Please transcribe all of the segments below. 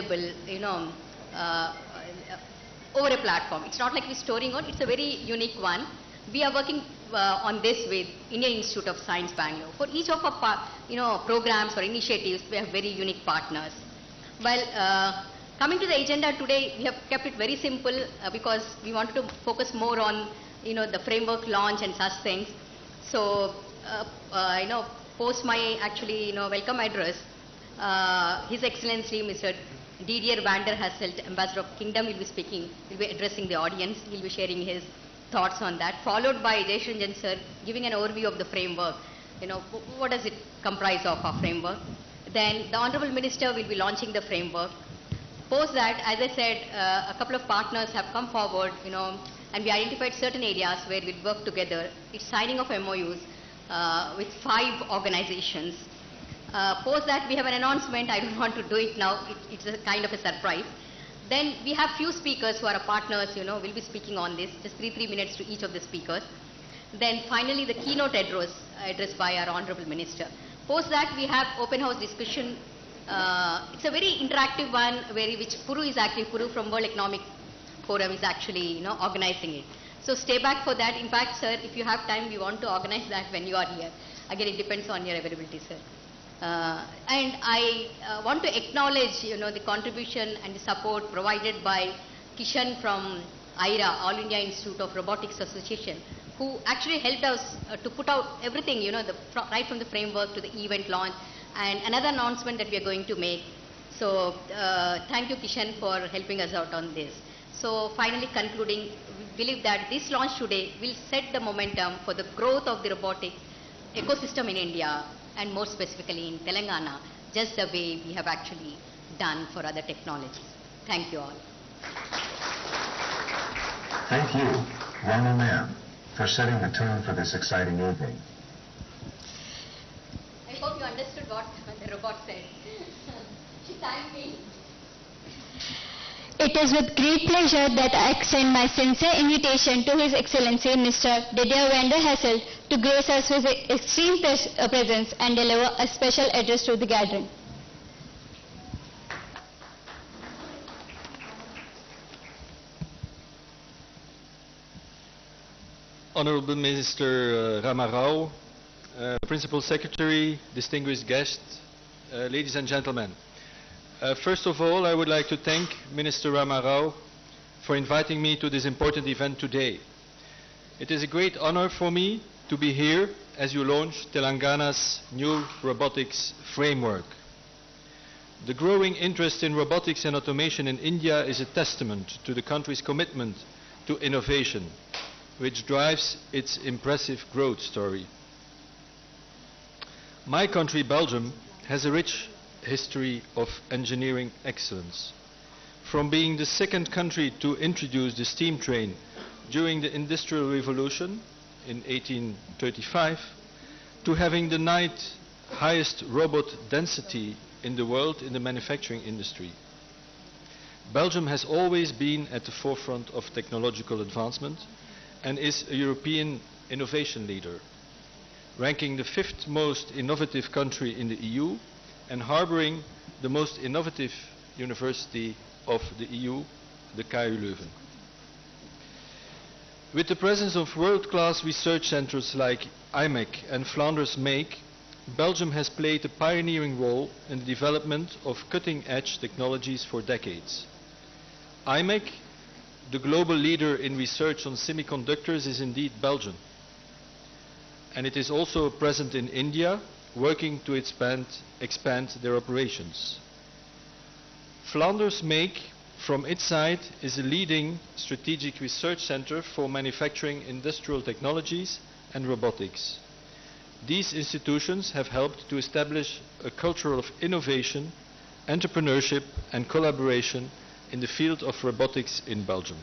uh, over a platform. It's not like we're storing on, it's a very unique one. We are working on this with Indian Institute of Science, Bangalore. For each of our programs or initiatives, we have very unique partners. Well, coming to the agenda today, we have kept it very simple because we wanted to focus more on the framework launch and such things. So, post my welcome address, His Excellency Mr. Didier van der Hasselt, Ambassador of Kingdom, will be speaking, will be addressing the audience. He will be sharing his thoughts on that, followed by Jayshanjan sir giving an overview of the framework. What does it comprise of our framework? Then the Honorable Minister will be launching the framework. Post that, as I said, a couple of partners have come forward, and we identified certain areas where we'll work together. It's signing of MOUs with 5 organizations. Post that, we have an announcement. I don't want to do it now. It's a kind of a surprise. Then we have few speakers who are our partners, will be speaking on this, just 3 minutes to each of the speakers. Then finally, the keynote address by our Honorable Minister. Post that, we have open house discussion. It's a very interactive one, which Puru from World Economic Forum is actually, organizing it. So stay back for that. In fact, sir, if you have time, we want to organize that when you are here. Again, it depends on your availability, sir. And I want to acknowledge, the contribution and the support provided by Kishan from IRA, All India Institute of Robotics Association, who actually helped us to put out everything, right from the framework to the event launch, and another announcement that we are going to make. So thank you, Kishan, for helping us out on this. So finally concluding, we believe that this launch today will set the momentum for the growth of the robotics ecosystem in India, and more specifically in Telangana, just the way we have actually done for other technologies. Thank you all. Thank you, Rama ma'am, for setting the tone for this exciting evening. I hope you understood what the robot said. She thanked me. It is with great pleasure that I extend my sincere invitation to His Excellency Mr. Didier van der Hasselt to grace us with his extreme presence and deliver a special address to the gathering. Honorable Minister Rama Rao, Principal Secretary, distinguished guests, ladies and gentlemen. First of all, I would like to thank Minister Rama Rao for inviting me to this important event today. It is a great honor for me to be here as you launch Telangana's new robotics framework. The growing interest in robotics and automation in India is a testament to the country's commitment to innovation, which drives its impressive growth story. My country, Belgium, has a rich history of engineering excellence. From being the second country to introduce the steam train during the Industrial Revolution in 1835, to having the 9th highest robot density in the world in the manufacturing industry. Belgium has always been at the forefront of technological advancement and is a European innovation leader, ranking the 5th most innovative country in the EU and harboring the most innovative university of the EU, the KU Leuven. With the presence of world-class research centers like IMEC and Flanders Make, Belgium has played a pioneering role in the development of cutting-edge technologies for decades. IMEC, the global leader in research on semiconductors, is indeed Belgian. And it is also present in India, working to expand their operations. Flanders Make, from its side, is a leading strategic research center for manufacturing industrial technologies and robotics. These institutions have helped to establish a culture of innovation, entrepreneurship and collaboration in the field of robotics in Belgium.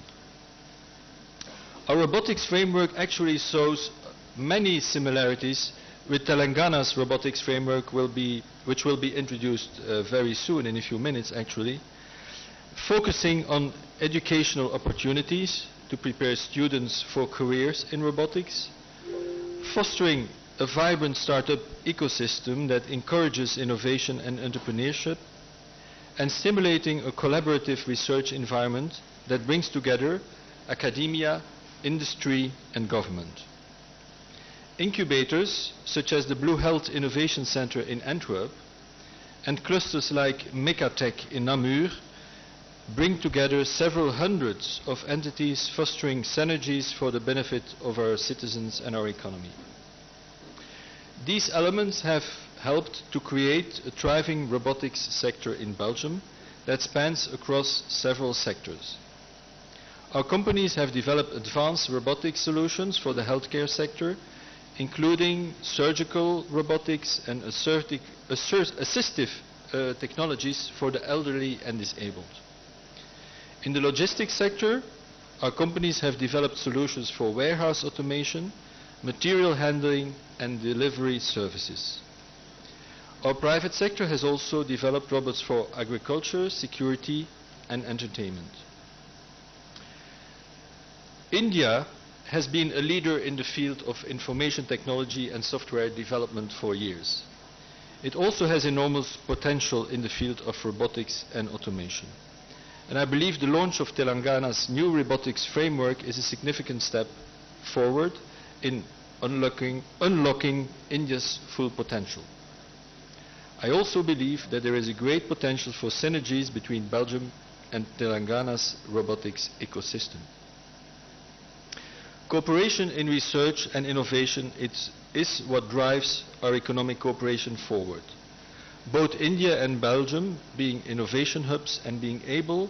Our robotics framework actually shows many similarities with Telangana's robotics framework, which will be introduced very soon, in a few minutes actually, focusing on educational opportunities to prepare students for careers in robotics, fostering a vibrant startup ecosystem that encourages innovation and entrepreneurship, and stimulating a collaborative research environment that brings together academia, industry and government. Incubators such as the Blue Health Innovation Center in Antwerp and clusters like Mecatech in Namur bring together several hundreds of entities fostering synergies for the benefit of our citizens and our economy. These elements have helped to create a thriving robotics sector in Belgium that spans across several sectors. Our companies have developed advanced robotic solutions for the healthcare sector, including surgical robotics and assistive technologies for the elderly and disabled. In the logistics sector, our companies have developed solutions for warehouse automation, material handling and delivery services. Our private sector has also developed robots for agriculture, security and entertainment. India has been a leader in the field of information technology and software development for years. It also has enormous potential in the field of robotics and automation. And I believe the launch of Telangana's new robotics framework is a significant step forward in unlocking India's full potential. I also believe that there is a great potential for synergies between Belgium and Telangana's robotics ecosystem. Cooperation in research and innovation is what drives our economic cooperation forward. Both India and Belgium being innovation hubs and being able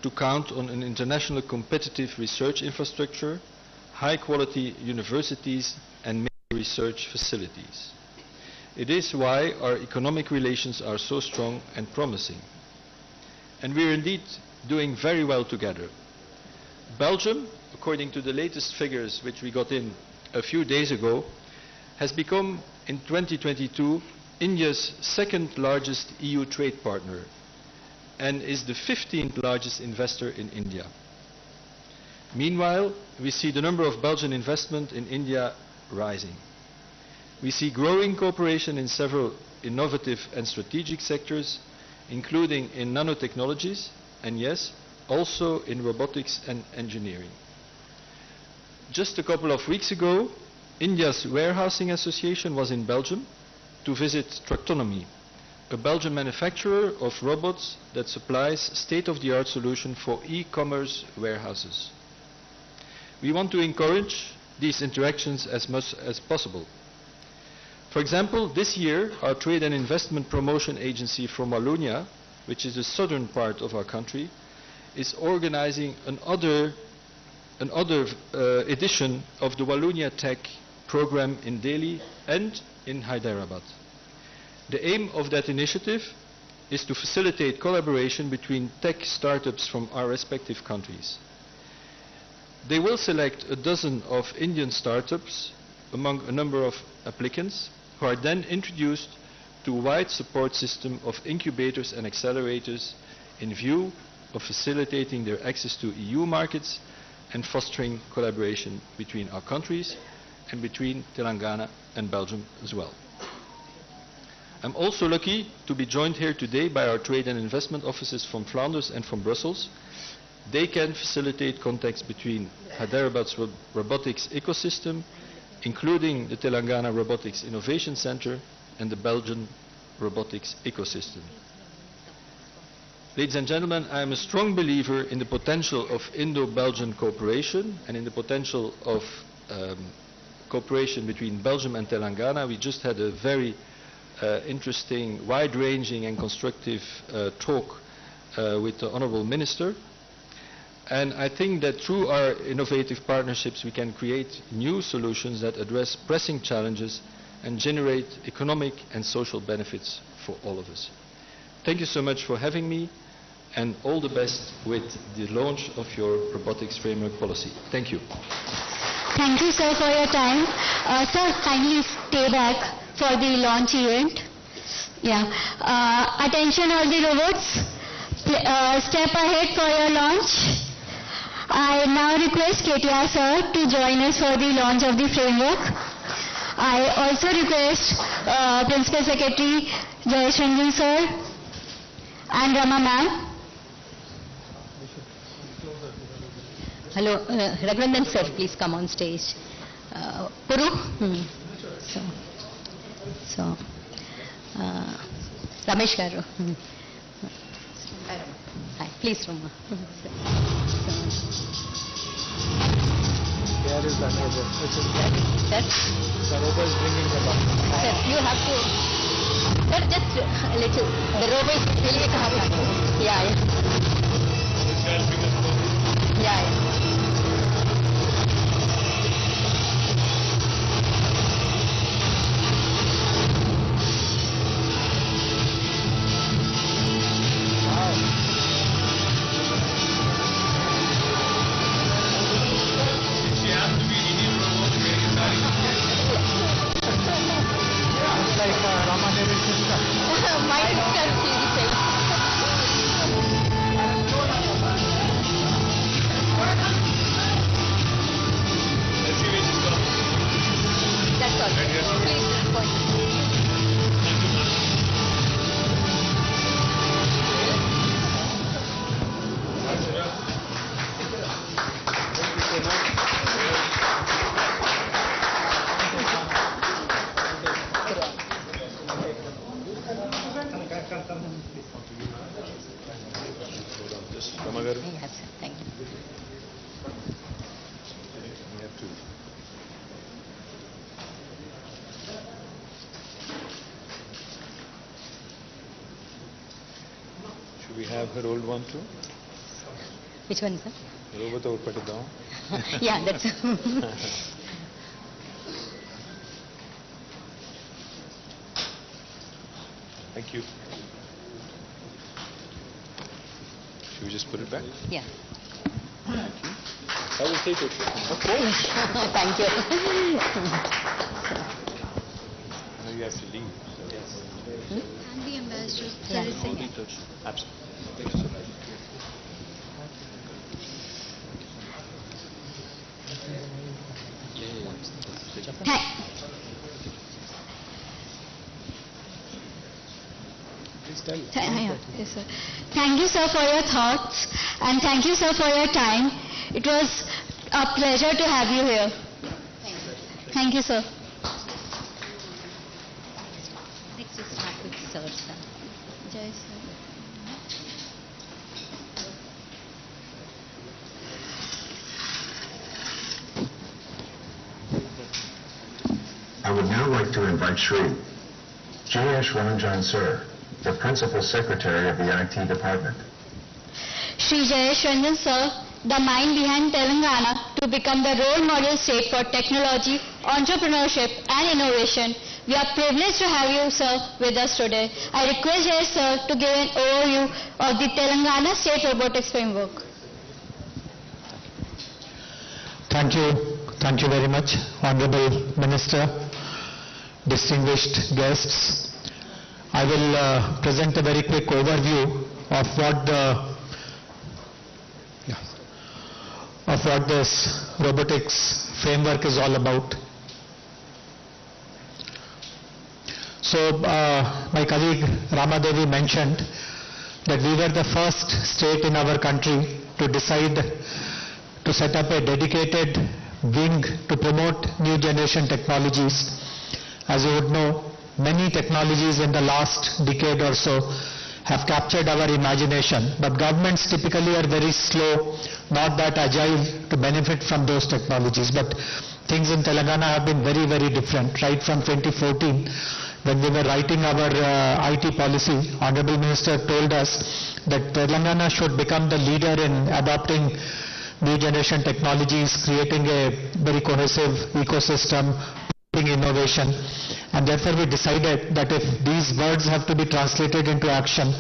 to count on an international competitive research infrastructure, high quality universities and major research facilities. It is why our economic relations are so strong and promising. And we are indeed doing very well together. Belgium, according to the latest figures which we got in a few days ago, has become in 2022 India's second largest EU trade partner and is the 15th largest investor in India. Meanwhile, we see the number of Belgian investment in India rising. We see growing cooperation in several innovative and strategic sectors, including in nanotechnologies and yes, also in robotics and engineering. Just a couple of weeks ago, India's Warehousing Association was in Belgium to visit Tractonomy, a Belgian manufacturer of robots that supplies state-of-the-art solutions for e-commerce warehouses. We want to encourage these interactions as much as possible. For example, this year, our Trade and Investment Promotion Agency from Wallonia, which is the southern part of our country, is organizing another edition of the Wallonia Tech program in Delhi and in Hyderabad. The aim of that initiative is to facilitate collaboration between tech startups from our respective countries. They will select a dozen of Indian startups among a number of applicants who are then introduced to a wide support system of incubators and accelerators in view of facilitating their access to EU markets and fostering collaboration between our countries and between Telangana and Belgium as well. I'm also lucky to be joined here today by our trade and investment offices from Flanders and from Brussels. They can facilitate contacts between Hyderabad's robotics ecosystem, including the Telangana Robotics Innovation Center and the Belgian robotics ecosystem. Ladies and gentlemen, I am a strong believer in the potential of Indo-Belgian cooperation and in the potential of cooperation between Belgium and Telangana. We just had a very interesting, wide-ranging and constructive talk with the Honourable Minister. And I think that through our innovative partnerships we can create new solutions that address pressing challenges and generate economic and social benefits for all of us. Thank you so much for having me, and all the best with the launch of your robotics framework policy. Thank you. Thank you, sir, for your time. Sir, kindly stay back for the launch event. Yeah. Attention all the robots. Step ahead for your launch. I now request KTR sir to join us for the launch of the framework. I also request Principal Secretary Jayesh Ranjan sir and Rama ma'am. Hello, Raghunandan sir, please come on stage. Puru? So, Ramesh garu. Hi, please, Rama. There is the robot. Sir? The robot is bringing them up. Sir, you have to... Sir, just a little. The robot will be coming up. Yeah, yeah. Yeah. Yes, sir. Thank you. Should we have her old one too? Which one, sir? Robot over put it down. Yeah, that's... Thank you. Should we just put it back? Yeah. I will take it. Okay. Thank you. Now you have to leave. Yes. And the ambassador. Yeah. Absolutely. Yes, sir. Thank you, sir, for your thoughts, and thank you, sir, for your time. It was a pleasure to have you here. Thank you, sir. Next, we start with sir, sir. Jai sir. I would now like to invite Shri J.S. Ranjan Sir, the Principal Secretary of the IT Department. Shri Jayesh Ranjan sir, the mind behind Telangana to become the role model state for technology, entrepreneurship and innovation. We are privileged to have you, sir, with us today. I request Jayesh sir to give an overview of the Telangana State Robotics Framework. Thank you very much, Honorable Minister, distinguished guests. I will present a very quick overview of what this robotics framework is all about. So, my colleague Ramadevi mentioned that we were the first state in our country to decide to set up a dedicated wing to promote new generation technologies. As you would know, many technologies in the last decade or so have captured our imagination, but governments typically are very slow, not that agile to benefit from those technologies. But things in Telangana have been very, very different. Right from 2014, when we were writing our IT policy, Honorable Minister told us that Telangana should become the leader in adopting new generation technologies, creating a very cohesive ecosystem, innovation, and therefore we decided that if these words have to be translated into action,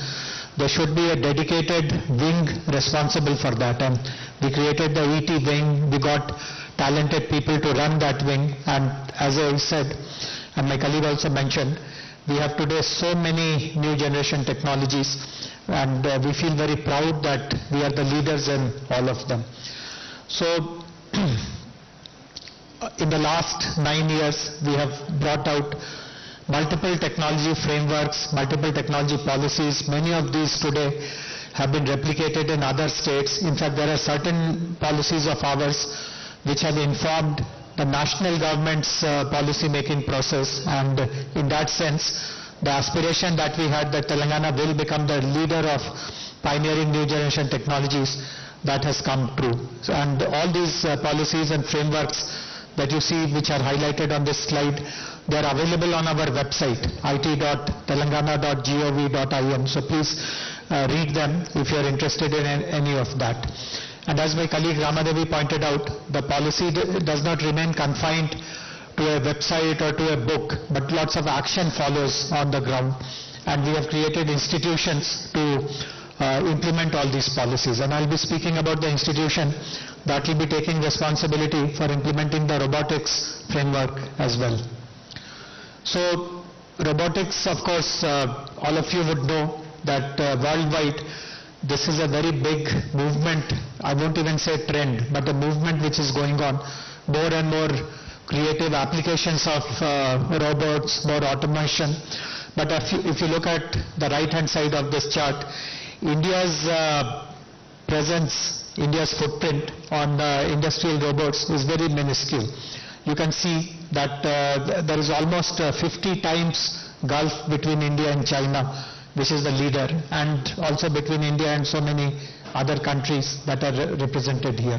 there should be a dedicated wing responsible for that, and we created the ET wing. We got talented people to run that wing, and as I said, and my colleague also mentioned, we have today so many new generation technologies, and we feel very proud that we are the leaders in all of them. So in the last 9 years, we have brought out multiple technology frameworks, multiple technology policies. Many of these today have been replicated in other states. In fact, there are certain policies of ours which have informed the national government's policy making process, and in that sense, the aspiration that we had that Telangana will become the leader of pioneering new generation technologies, that has come true. So, and all these policies and frameworks that you see which are highlighted on this slide, they are available on our website, it.telangana.gov.in. So please read them if you are interested in any of that. And as my colleague Ramadevi pointed out, the policy does not remain confined to a website or to a book, but lots of action follows on the ground. And we have created institutions to implement all these policies. And I'll be speaking about the institution that will be taking responsibility for implementing the robotics framework as well. So robotics, of course, all of you would know that worldwide this is a very big movement. I won't even say trend, but a movement which is going on. More and more creative applications of robots, more automation. But if you look at the right hand side of this chart, India's presence, India's footprint on industrial robots is very minuscule. You can see that there is almost 50 times gulf between India and China, which is the leader, and also between India and so many other countries that are represented here.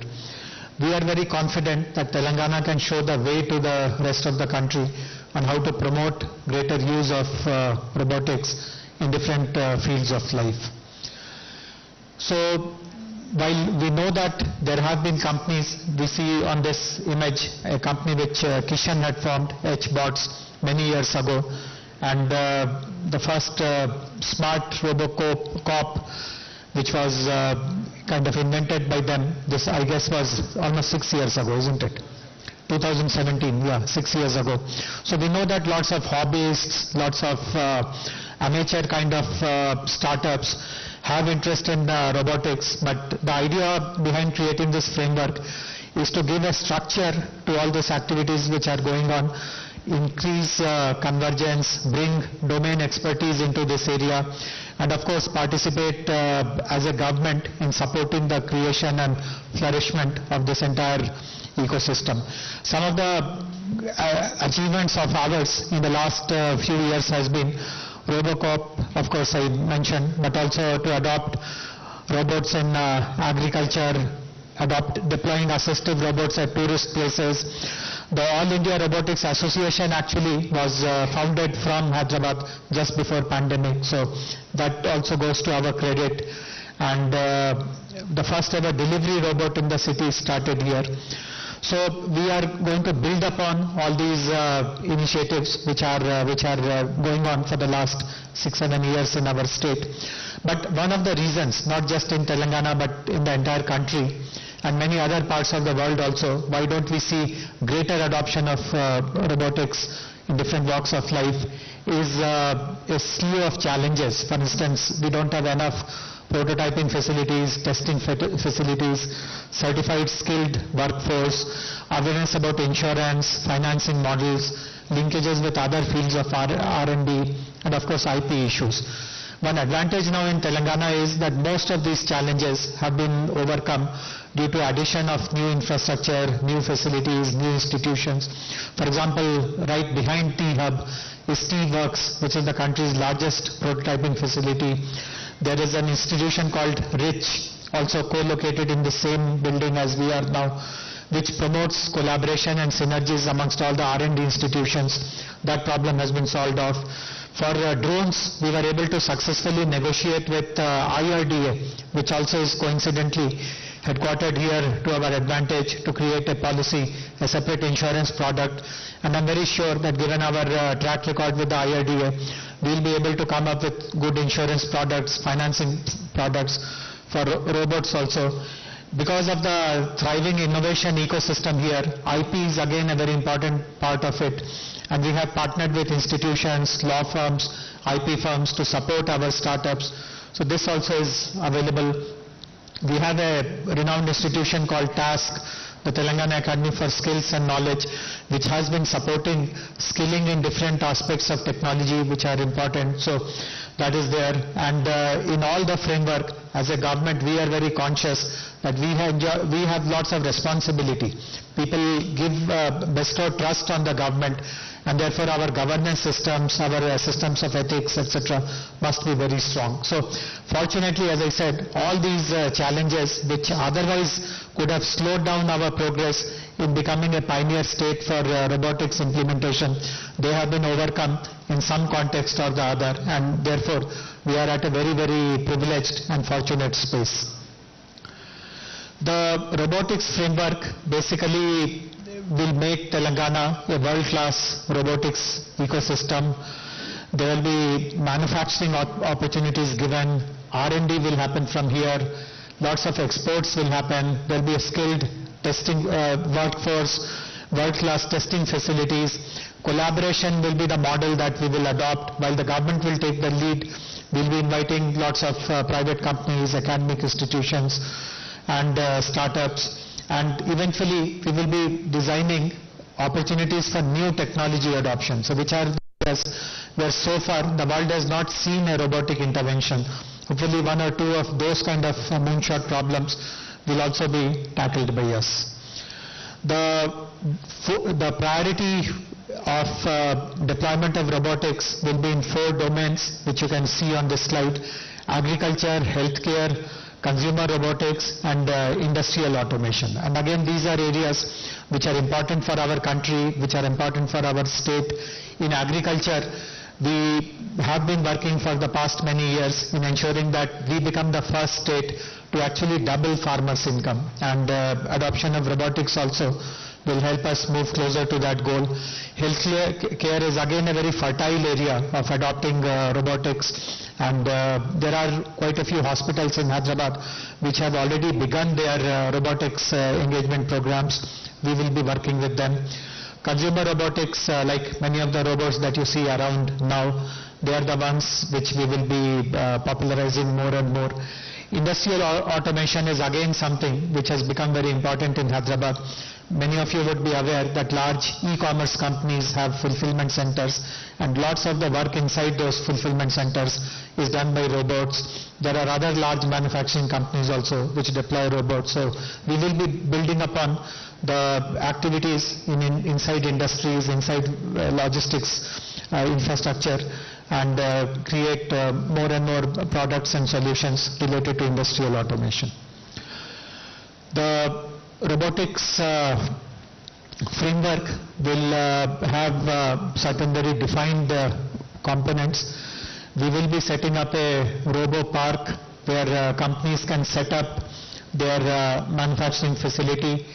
We are very confident that Telangana can show the way to the rest of the country on how to promote greater use of robotics in different fields of life. So while we know that there have been companies, we see on this image a company which Kishan had formed, HBots, many years ago, and the first smart Robocop which was kind of invented by them, this I guess was almost 6 years ago, isn't it? 2017, yeah, 6 years ago. So we know that lots of hobbyists, lots of amateur kind of startups have interest in robotics, but the idea behind creating this framework is to give a structure to all these activities which are going on, increase convergence, bring domain expertise into this area, and of course participate as a government in supporting the creation and flourishment of this entire ecosystem. Some of the achievements of ours in the last few years has been Robocop, of course I mentioned, but also to adopt robots in agriculture, deploying assistive robots at tourist places. The All India Robotics Association actually was founded from Hyderabad just before pandemic, so that also goes to our credit. And the first ever delivery robot in the city started here. So we are going to build upon all these initiatives which are going on for the last 6-7 years in our state. But one of the reasons, not just in Telangana but in the entire country and many other parts of the world also, why don't we see greater adoption of robotics in different walks of life is a slew of challenges. For instance, we don't have enough prototyping facilities, testing facilities, certified skilled workforce, awareness about insurance, financing models, linkages with other fields of R&D, and of course IP issues. One advantage now in Telangana is that most of these challenges have been overcome due to addition of new infrastructure, new facilities, new institutions. For example, right behind T-Hub is T-Works, which is the country's largest prototyping facility. There is an institution called RICH, also co-located in the same building as we are now, which promotes collaboration and synergies amongst all the R&D institutions. That problem has been solved off. For drones, we were able to successfully negotiate with IRDA, which also is coincidentally headquartered here to our advantage, to create a policy, a separate insurance product. And I'm very sure that given our track record with the IRDA, we'll be able to come up with good insurance products, financing products for robots also. Because of the thriving innovation ecosystem here, IP is again a very important part of it. And we have partnered with institutions, law firms, IP firms to support our startups. So this also is available. We have a renowned institution called TASC, the Telangana Academy for Skills and Knowledge, which has been supporting skilling in different aspects of technology which are important. So that is there. And in all the framework, as a government, we are very conscious that we have lots of responsibility. People bestow trust on the government, and therefore our governance systems, our systems of ethics, etc., must be very strong. So fortunately, as I said, all these challenges which otherwise could have slowed down our progress in becoming a pioneer state for robotics implementation, they have been overcome in some context or the other, and therefore we are at a very, very privileged and fortunate space. The robotics framework basically will make Telangana a world-class robotics ecosystem. There will be manufacturing opportunities given, R&D will happen from here, lots of exports will happen, there will be a skilled testing workforce, world-class testing facilities. Collaboration will be the model that we will adopt. While the government will take the lead, we will be inviting lots of private companies, academic institutions, and startups. And eventually, we will be designing opportunities for new technology adoption. So which are where so far the world has not seen a robotic intervention. Hopefully one or two of those kind of moonshot problems will also be tackled by us. The priority of deployment of robotics will be in 4 domains, which you can see on this slide: agriculture, healthcare, consumer robotics, and industrial automation. And again, these are areas which are important for our country, which are important for our state. In agriculture, we have been working for the past many years in ensuring that we become the first state to actually double farmers' income, and adoption of robotics also will help us move closer to that goal. Healthcare is again a very fertile area of adopting robotics, and there are quite a few hospitals in Hyderabad which have already begun their robotics engagement programs. We will be working with them. Consumer robotics, like many of the robots that you see around now, they are the ones which we will be popularizing more and more. Industrial automation is again something which has become very important in Hyderabad. Many of you would be aware that large e-commerce companies have fulfillment centers, and lots of the work inside those fulfillment centers is done by robots. There are other large manufacturing companies also which deploy robots. So we will be building upon the activities inside industries, inside logistics infrastructure, and create more and more products and solutions related to industrial automation. The robotics framework will have certain very defined components. We will be setting up a robo park where companies can set up their manufacturing facility.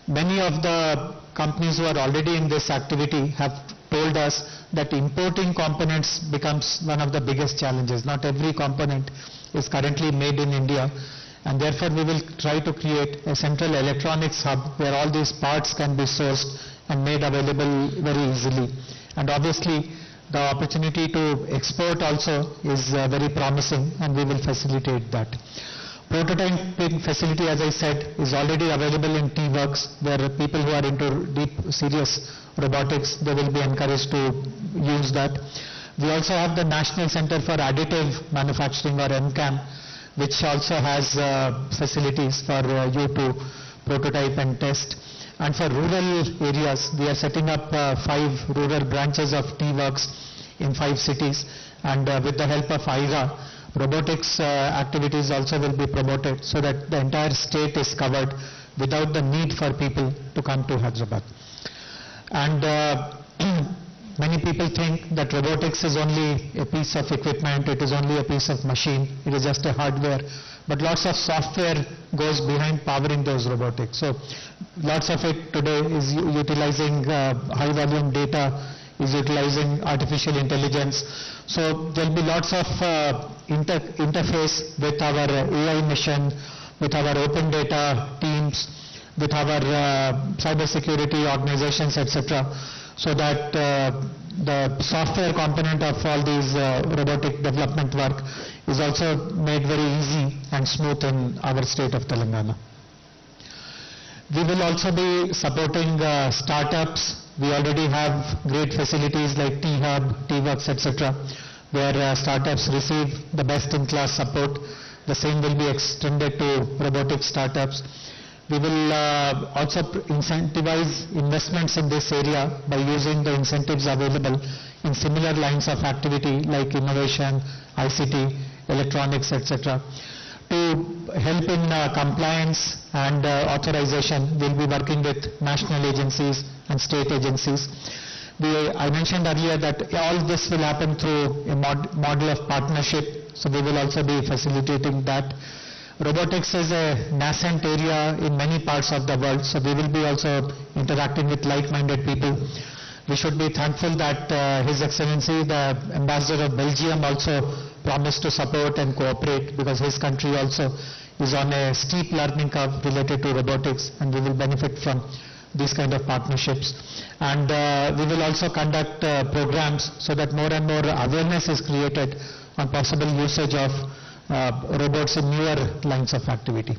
Many of the companies who are already in this activity have told us that importing components becomes one of the biggest challenges. Not every component is currently made in India, and therefore we will try to create a central electronics hub where all these parts can be sourced and made available very easily. And obviously the opportunity to export also is very promising, and we will facilitate that. Prototyping facility, as I said, is already available in T-Works, where people who are into deep, serious robotics, they will be encouraged to use that. We also have the National Center for Additive Manufacturing, or NCAM, which also has facilities for you to prototype and test. And for rural areas, we are setting up 5 rural branches of T-Works in 5 cities, and with the help of IRA, robotics activities also will be promoted so that the entire state is covered without the need for people to come to Hyderabad. And many people think that robotics is only a piece of equipment, it is only a piece of machine, it is just a hardware, but lots of software goes behind powering those robotics. So lots of it today is utilizing high volume data, is utilizing artificial intelligence. So there will be lots of interface with our AI mission, with our open data teams, with our cyber security organizations, etc., so that the software component of all these robotic development work is also made very easy and smooth in our state of Telangana. We will also be supporting startups. We already have great facilities like T-Hub, T-Works, etc., where startups receive the best-in-class support. The same will be extended to robotic startups. We will also incentivize investments in this area by using the incentives available in similar lines of activity like innovation, ICT, electronics, etc. To help in compliance and authorization, we will be working with national agencies and state agencies. I mentioned earlier that all this will happen through a model of partnership, so we will also be facilitating that. Robotics is a nascent area in many parts of the world, so we will be also interacting with like-minded people. We should be thankful that His Excellency, the Ambassador of Belgium, also promised to support and cooperate, because his country also is on a steep learning curve related to robotics, and we will benefit from these kind of partnerships. And we will also conduct programs so that more and more awareness is created on possible usage of robots in newer lines of activity.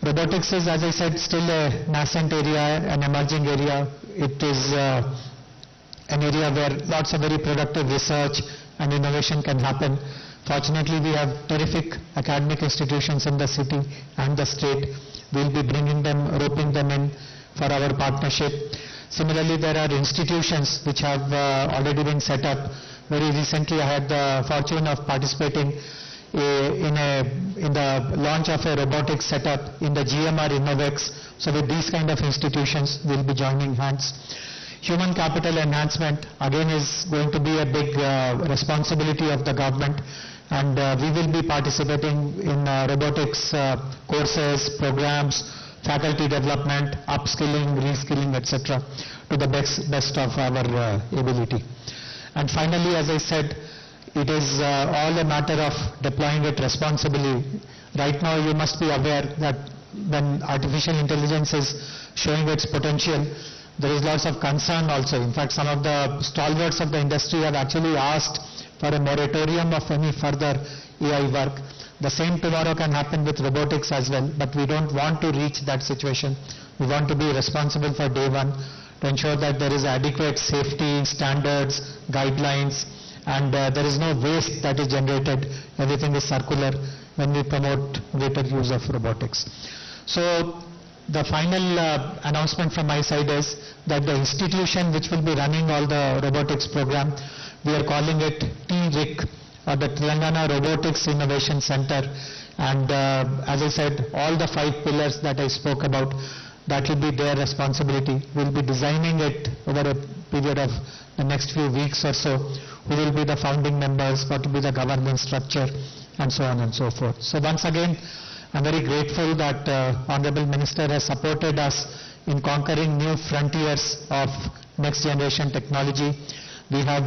Robotics is, as I said, still a nascent area, an emerging area. It is an area where lots of very productive research and innovation can happen. Fortunately, we have terrific academic institutions in the city and the state. We will be bringing them, roping them in for our partnership. Similarly, there are institutions which have already been set up. Very recently, I had the fortune of participating in the launch of a robotics setup in the GMR Innovex. So with these kind of institutions, we will be joining hands. Human capital enhancement again is going to be a big responsibility of the government, and we will be participating in robotics courses, programs, faculty development, upskilling, reskilling, etc., to the best of our ability. And finally, as I said, it is all a matter of deploying it responsibly. Right now, you must be aware that when artificial intelligence is showing its potential, there is lots of concern also. In fact, some of the stalwarts of the industry have actually asked for a moratorium of any further AI work. The same tomorrow can happen with robotics as well, but we don't want to reach that situation. We want to be responsible for day one to ensure that there is adequate safety standards, guidelines, and there is no waste that is generated. Everything is circular when we promote greater use of robotics. So the final announcement from my side is that the institution which will be running all the robotics program, we are calling it TRIC, or the Telangana Robotics Innovation Center. And as I said, all the 5 pillars that I spoke about, that will be their responsibility. We will be designing it over a period of the next few weeks or so. Who will be the founding members, what will be the governance structure, and so on and so forth. So once again, I'm very grateful that Honorable Minister has supported us in conquering new frontiers of next generation technology. We have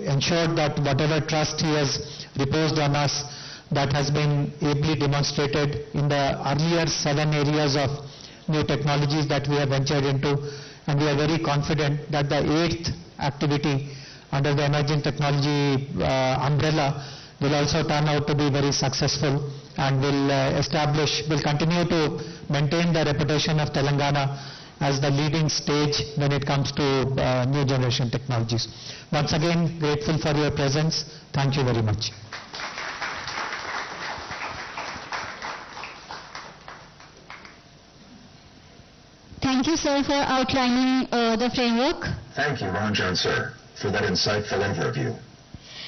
ensured that whatever trust he has reposed on us, that has been ably demonstrated in the earlier 7 areas of new technologies that we have ventured into, and we are very confident that the 8th activity under the emerging technology umbrella will also turn out to be very successful, and will continue to maintain the reputation of Telangana as the leading stage when it comes to new generation technologies. Once again, grateful for your presence. Thank you very much. Thank you, sir, for outlining the framework. Thank you, Ranjan, sir, for that insightful overview.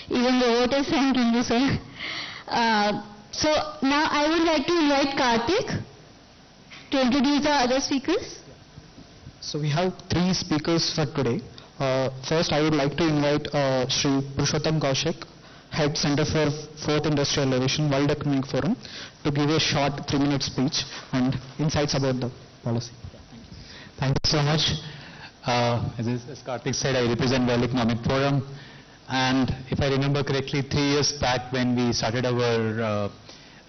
Even the vote is thanking you, sir. So now I would like to invite Karthik to introduce the other speakers. So we have 3 speakers for today. First, I would like to invite Sri Purushottam Kaushik, Head Center for 4th Industrial Revolution, World Economic Forum, to give a short 3-minute speech and insights about the policy. Thank you so much. As Karthik said, I represent World Economic Forum. And if I remember correctly, 3 years back when we started our,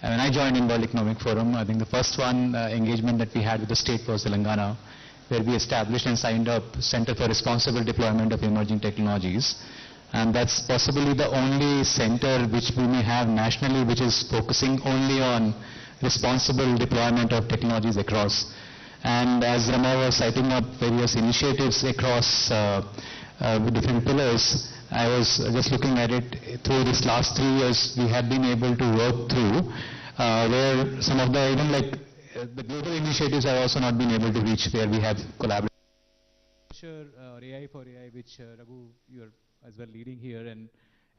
when I joined in World Economic Forum, I think the first engagement that we had with the state was Telangana, where we established and signed up Center for Responsible Deployment of Emerging Technologies. And that's possibly the only center which we may have nationally which is focusing only on responsible deployment of technologies across. And as Rama was citing up various initiatives across different pillars, I was just looking at it through this last 3 years we have been able to work through where some of the even like the global initiatives have also not been able to reach where we have collaborated. AI for AI, which Raghu, you are as well leading here, and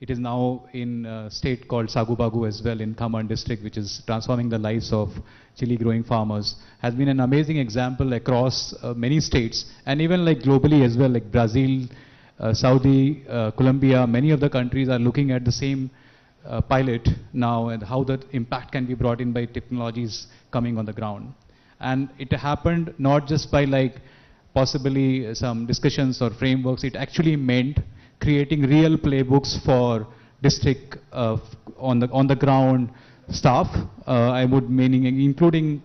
it is now in a state called Sagubagu as well in Khammam district, which is transforming the lives of chili growing farmers, has been an amazing example across many states and even like globally as well, like Brazil, Saudi, Colombia, many of the countries are looking at the same pilot now and how that impact can be brought in by technologies coming on the ground. And it happened not just by like possibly some discussions or frameworks, it actually meant creating real playbooks for district on the ground staff, I would meaning including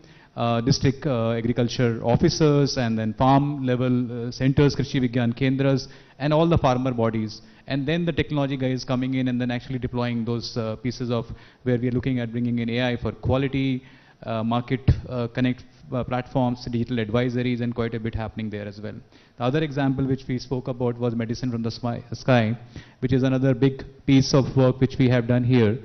district agriculture officers and then farm level centers, Krishi Vigyan Kendras, and all the farmer bodies. And then the technology guys coming in and then actually deploying those pieces of where we are looking at bringing in AI for quality, market connect platforms, digital advisories, and quite a bit happening there as well. The other example which we spoke about was medicine from the sky, which is another big piece of work which we have done here,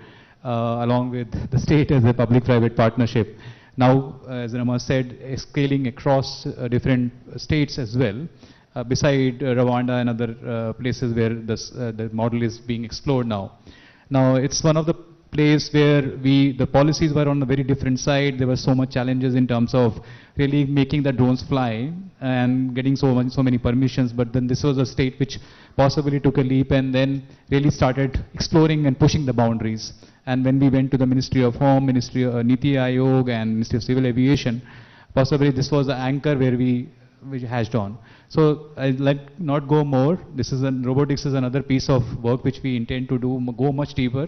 along with the state as a public-private partnership. Now, as Rama said, scaling across different states as well, beside Rwanda and other places where the model is being explored now. Now, it's one of the place where the policies were on a very different side. There were so much challenges in terms of really making the drones fly and getting so many permissions. But then this was a state which possibly took a leap and then really started exploring and pushing the boundaries. And when we went to the Ministry of Home, Ministry of Niti Aayog and Ministry of Civil Aviation, possibly this was the anchor where we hashed on. So I'd like not go more. Robotics is another piece of work which we intend to do, go much deeper,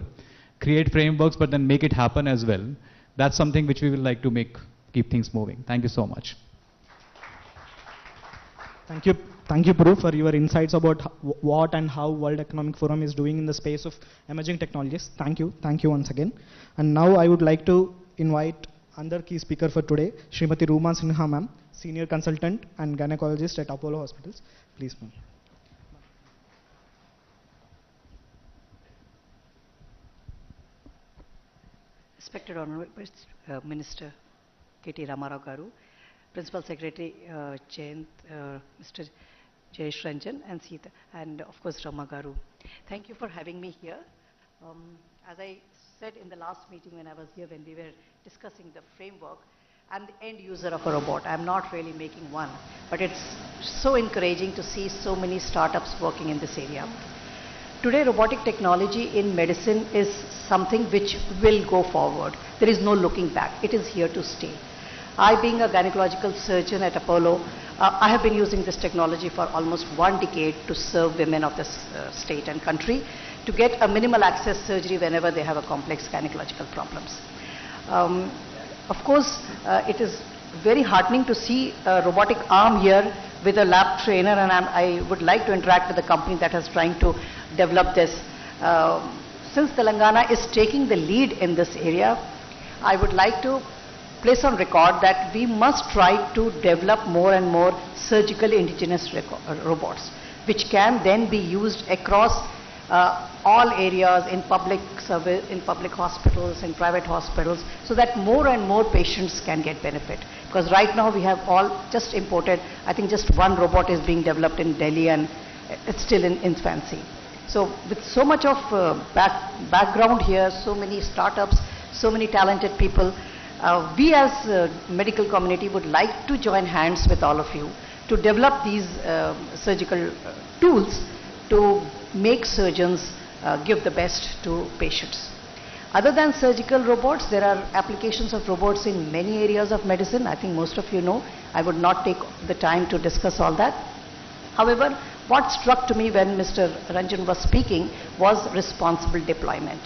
create frameworks, but then make it happen as well. That's something which we will like to keep things moving. Thank you so much. Thank you, Puru, for your insights about what and how World Economic Forum is doing in the space of emerging technologies. Thank you once again. And now I would like to invite another key speaker for today, Srimati Rooma Sinha ma'am, Senior Consultant and Gynecologist at Apollo Hospitals. Please, ma'am. Respected Honorable Minister KT Ramarao Garu, Principal Secretary Jayant, Mr. Jayesh Ranjan and Sita, and of course Rama Garu. Thank you for having me here. As I said in the last meeting when I was here, when we were discussing the framework, I'm the end user of a robot. I'm not really making one, but it's so encouraging to see so many startups working in this area. Today, robotic technology in medicine is something which will go forward. There is no looking back. It is here to stay. I, being a gynecological surgeon at Apollo, I have been using this technology for almost 1 decade to serve women of this state and country to get a minimal access surgery whenever they have a complex gynecological problems. Of course, it is very heartening to see a robotic arm here with a lab trainer, and I would like to interact with the company that is trying to develop this. Since Telangana is taking the lead in this area, I would like to place on record that we must try to develop more and more surgical indigenous robots, which can then be used across all areas in public service, in public hospitals, in private hospitals, so that more and more patients can get benefit. Because right now we have all just imported, I think just one robot is being developed in Delhi and it's still in infancy. So with so much of background here, so many startups, so many talented people, we as medical community would like to join hands with all of you to develop these surgical tools to make surgeons give the best to patients. Other than surgical robots, there are applications of robots in many areas of medicine. I think most of you know. I would not take the time to discuss all that. However, what struck to me when Mr. Ranjan was speaking was responsible deployment.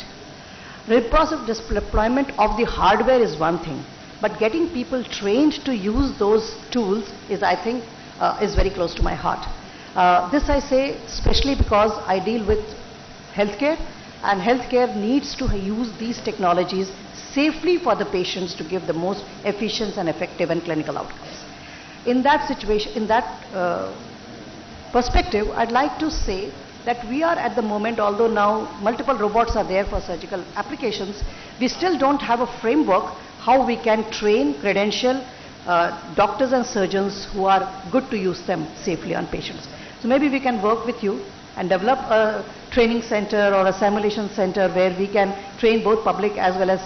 Responsible deployment of the hardware is one thing, but getting people trained to use those tools is, I think, is very close to my heart. This I say especially because I deal with healthcare, and healthcare needs to use these technologies safely for the patients to give the most efficient and effective and clinical outcomes. In that situation, in that perspective, I'd like to say that we are at the moment, although now multiple robots are there for surgical applications, we still don't have a framework how we can train, credential doctors and surgeons who are good to use them safely on patients. So maybe we can work with you and develop a training center or a simulation center where we can train both public as well as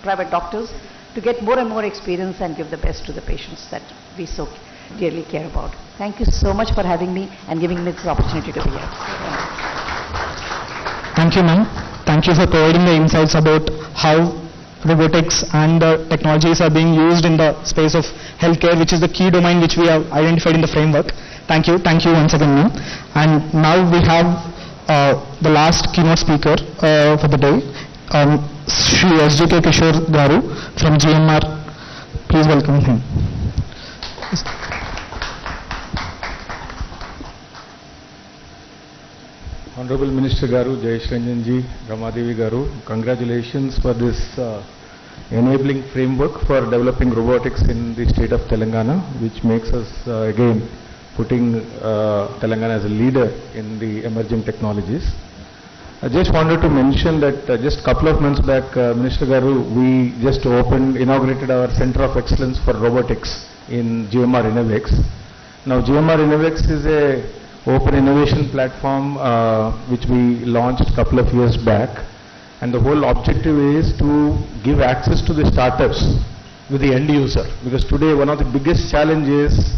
private doctors to get more and more experience and give the best to the patients that we so dearly care about. Thank you so much for having me and giving me this opportunity to be here. Thank you, ma'am. Thank you for providing the insights about how robotics and the technologies are being used in the space of healthcare, which is the key domain which we have identified in the framework. Thank you once again, ma'am. And now we have the last keynote speaker for the day, Shri SJK Kishore Garu from GMR. Please welcome him. Honorable Minister Garu, Jayesh Ranjan ji, Ramadevi Garu, congratulations for this enabling framework for developing robotics in the state of Telangana, which makes us again putting Telangana as a leader in the emerging technologies. I just wanted to mention that just a couple of months back, Minister Garu, we just inaugurated our Center of Excellence for Robotics in GMR Innovex. Now GMR Innovex is a open innovation platform which we launched a couple of years back, and the whole objective is to give access to the startups with the end user, because today one of the biggest challenges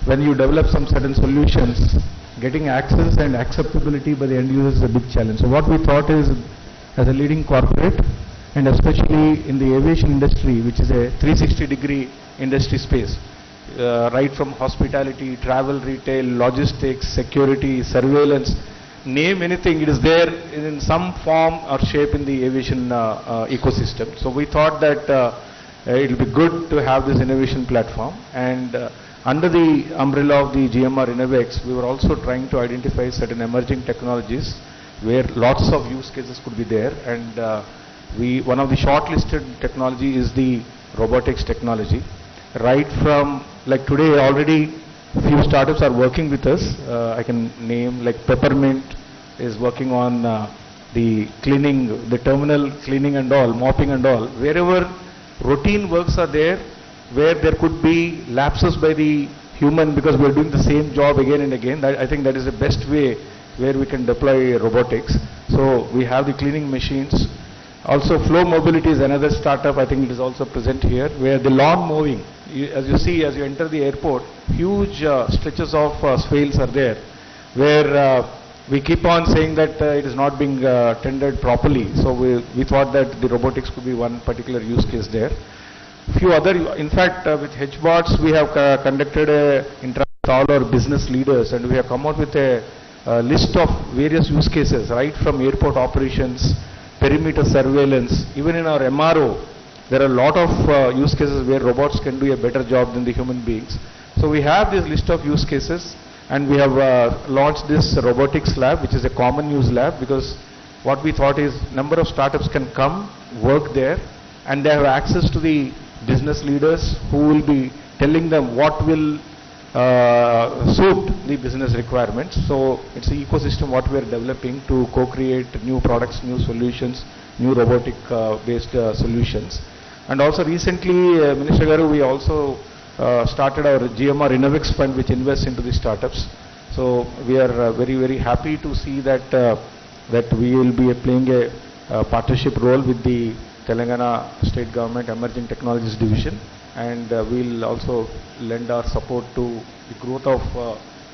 when you develop some certain solutions, getting access and acceptability by the end user is a big challenge. So what we thought is, as a leading corporate and especially in the aviation industry, which is a 360-degree industry space, right from hospitality, travel, retail, logistics, security, surveillance, name anything, it is there in some form or shape in the aviation ecosystem. So we thought that it will be good to have this innovation platform, and under the umbrella of the GMR Innovex, we were also trying to identify certain emerging technologies where lots of use cases could be there, and one of the shortlisted technology is the robotics technology. Right from, like today already few startups are working with us. I can name like Peppermint is working on the cleaning, the terminal cleaning and all, mopping and all. Wherever routine works are there, where there could be lapses by the human because we are doing the same job again and again, I think that is the best way where we can deploy robotics. So we have the cleaning machines. Also Flow Mobility is another startup, I think it is also present here, where the lawn mowing, as you see as you enter the airport, huge stretches of swales are there, where we keep on saying that it is not being tended properly. So we thought that the robotics could be one particular use case there. Few other, in fact with HBots we have conducted a interaction with all our business leaders, and we have come out with a list of various use cases, right from airport operations, perimeter surveillance, even in our MRO, there are a lot of use cases where robots can do a better job than the human beings. So we have this list of use cases, and we have launched this robotics lab, which is a common use lab, because what we thought is number of startups can come, work there, and they have access to the business leaders who will be telling them what will suit the business requirements. So it's an ecosystem what we are developing to co-create new products, new solutions, new robotic based solutions. And also recently, Minister Garu, we also started our GMR Innovex Fund, which invests into the startups. So we are very, very happy to see that that we will be playing a partnership role with the Telangana State Government Emerging Technologies Division, and we will also lend our support to the growth of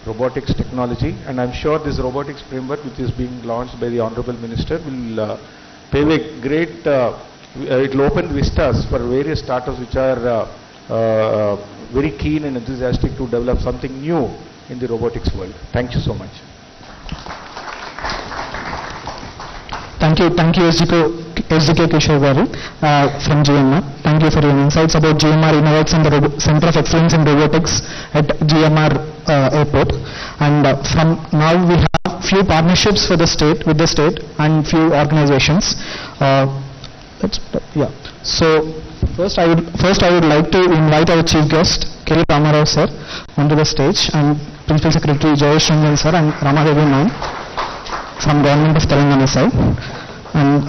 robotics technology. And I'm sure this robotics framework, which is being launched by the Honorable Minister, will pave a great, it will open vistas for various startups which are very keen and enthusiastic to develop something new in the robotics world. Thank you so much. Thank you, SJK Kishore Garu from GMR. Thank you for your insights about GMR Innovates and the Center of Excellence in Robotics at GMR Airport. And from now we have few partnerships for the state, with the state, and few organizations. Yeah. So first I would like to invite our chief guest, KTR Ramarao sir, onto the stage, and Principal Secretary Jayesh Ranjan sir and Ramadevi ma'am from Government of Telangana side. And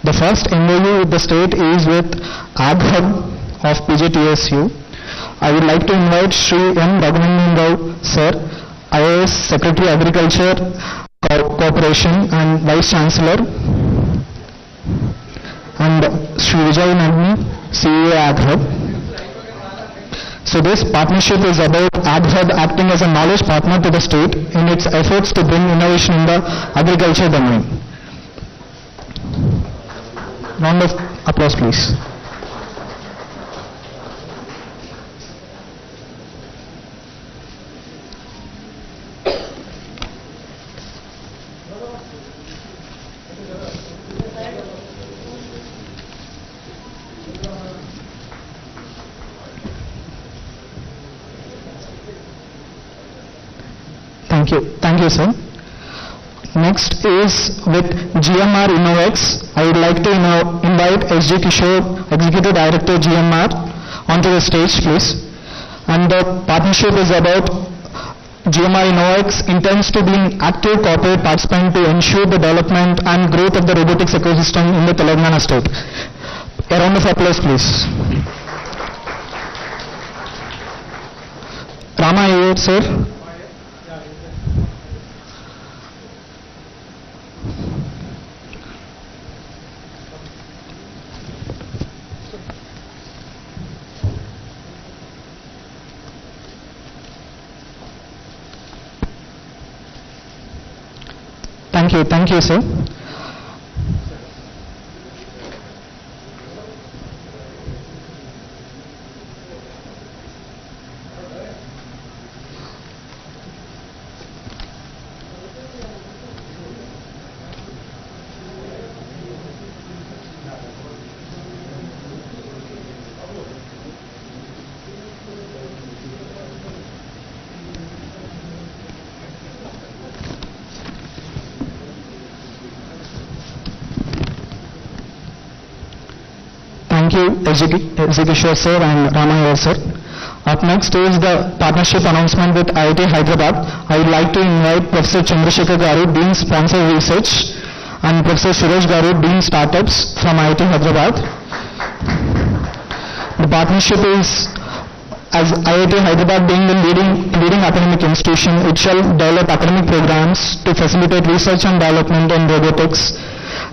the first MOU with the state is with Ag Hub of PJTSU. I would like to invite Shri M. Raghuvandan Rao sir, IAS Secretary Agriculture Corporation and Vice Chancellor, and Shri Vijay Nandini, CEO Ag Hub. So this partnership is about Ag Hub acting as a knowledge partner to the state in its efforts to bring innovation in the agriculture domain. Round of applause, please. Thank you, sir. Next is with GMR Innovex. I would like to invite SG Kishore, Executive Director GMR, onto the stage, please. And the partnership is about GMR Innovex intends to be an active corporate participant to ensure the development and growth of the robotics ecosystem in the Telangana state. A round of applause, please. Rama, you here, sir? Thank you, sir. Thank you, Kishore sir and Rama sir. Up next is the partnership announcement with IIT Hyderabad. I would like to invite Professor Chandrasekhar Garu, Dean Sponsor Research, and Professor Suresh Garu, Dean Startups from IIT Hyderabad. The partnership is, as IIT Hyderabad being the leading academic institution, it shall develop academic programs to facilitate research and development in robotics